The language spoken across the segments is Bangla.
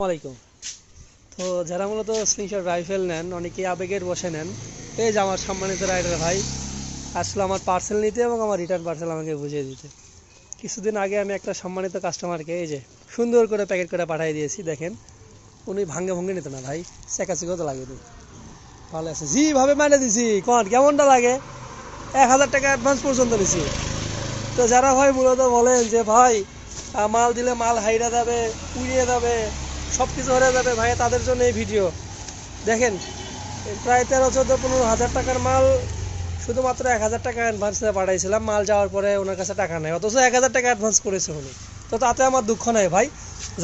আসসালামাইকুম। তো যারা মূলত স্লিংশট রাইফেল নেন, অনেকেই আবেগের বসে নেন, এই যে আমার সম্মানিত রাইডার ভাই আসলে আমার পার্সেল নিতে এবং আমার রিটার্ন পার্সেল আমাকে বুঝিয়ে দিতে। কিছুদিন আগে আমি একটা সম্মানিত কাস্টমারকে এই যে সুন্দর করে প্যাকেট করে পাঠিয়ে দিয়েছি। দেখেন, উনি ভাঙ্গে ভঙ্গে নিত না ভাই, চেকাচেকিও তো লাগে দিই। ভালো আছে যেভাবে মানে দিছি, কন কেমনটা লাগে? 1000 টাকা অ্যাডভান্স পর্যন্ত নিছি। তো যারা ভাই মূলত বলেন যে ভাই মাল দিলে মাল হাইরা যাবে, উড়িয়ে যাবে, সব কিছু হয়ে যাবে ভাই, তাদের জন্য এই ভিডিও দেখেন। প্রায় 13-14-15 হাজার টাকার মাল শুধুমাত্র 1000 টাকা অ্যাডভান্সে পাঠাইছিলাম। মাল যাওয়ার পরে ওনার কাছে টাকা নেই, অথচ 1000 টাকা অ্যাডভান্স করেছে উনি। তো তাতে আমার দুঃখ নাই ভাই।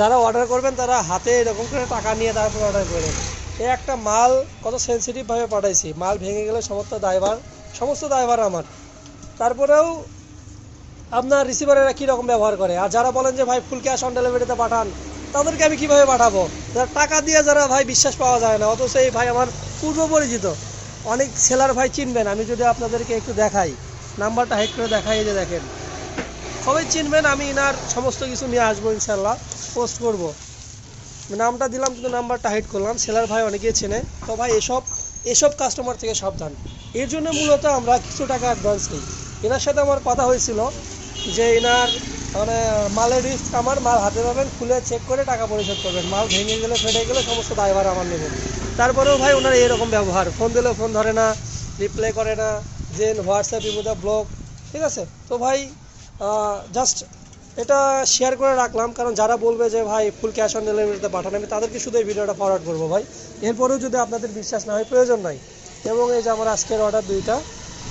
যারা অর্ডার করবেন তারা হাতে এরকম করে টাকা নিয়ে তারপর অর্ডার করেন। এই একটা মাল কত সেন্সিটিভভাবে পাঠাইছি, মাল ভেঙে গেলে সমস্ত দায়ভার আমার। তারপরেও আপনার রিসিভারেরা কীরকম ব্যবহার করে। আর যারা বলেন যে ভাই ফুল ক্যাশ অন ডেলিভারিতে পাঠান, তাদেরকে আমি কীভাবে পাঠাবো? যারা টাকা দিয়ে যারা ভাই বিশ্বাস পাওয়া যায় না, অথচ এই ভাই আমার পূর্ব পরিচিত অনেক সেলার ভাই চিনবেন। আমি যদি আপনাদেরকে একটু দেখাই, নাম্বারটা হাইড করে দেখাই, এই যে দেখেন, সবাই চিনবেন। আমি ইনার সমস্ত কিছু নিয়ে আসবো, ইনশাল্লাহ পোস্ট করব। নামটা দিলাম কিন্তু নাম্বারটা হাইড করলাম। সেলার ভাই অনেকেই চেনে। তো ভাই এসব কাস্টমার থেকে সাবধান। এর জন্য মূলত আমরা কিছু টাকা অ্যাডভান্স নিই। এনার সাথে আমার কথা হয়েছিল যে এনার মানে মালের রিস্ক আমার, মাল হাতে পাবেন, খুলে চেক করে টাকা পরিশোধ করবেন, মাল ভেঙে গেলে ফেটে গেলে সমস্ত দায়ভার আমার নেবেন। তারপরেও ভাই ওনার এরকম ব্যবহার, ফোন দিলে ফোন ধরে না, রিপ্লাই করে না, যে হোয়াটসঅ্যাপ ইমুদা ব্লক। ঠিক আছে, তো ভাই জাস্ট এটা শেয়ার করে রাখলাম, কারণ যারা বলবে যে ভাই ফুল ক্যাশ অন ডেলিভারিতে পাঠান, আমি তাদেরকে শুধু এই ভিডিওটা ফরওয়ার্ড করবো ভাই। এরপরেও যদি আপনাদের বিশ্বাস না হয়, প্রয়োজন নাই। এবং এই যে আমার আজকের অর্ডার দুইটা,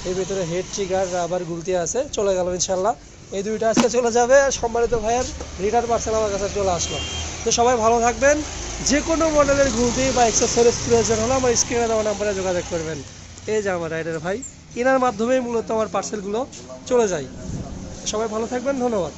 এর ভিতরে হেড ট্রিগার আবার গুলতি আছে, চলে গেল ইনশাল্লাহ। এই দুইটা আজকে চলে যাবে। সম্মানিত ভাইয়ের রিটার্ন পার্সেল আমার কাছে চলে আসলো। তো সবাই ভালো থাকবেন। যে কোনো মডেলের গুলতি বা অ্যাক্সেসরিজ প্রয়োজন হলে আমার স্ক্রিনে দেওয়া নাম্বারে যোগাযোগ করবেন। এই যে আমার রাইডার ভাই, এনার মাধ্যমেই মূলত আমার পার্সেলগুলো চলে যায়। সবাই ভালো থাকবেন, ধন্যবাদ।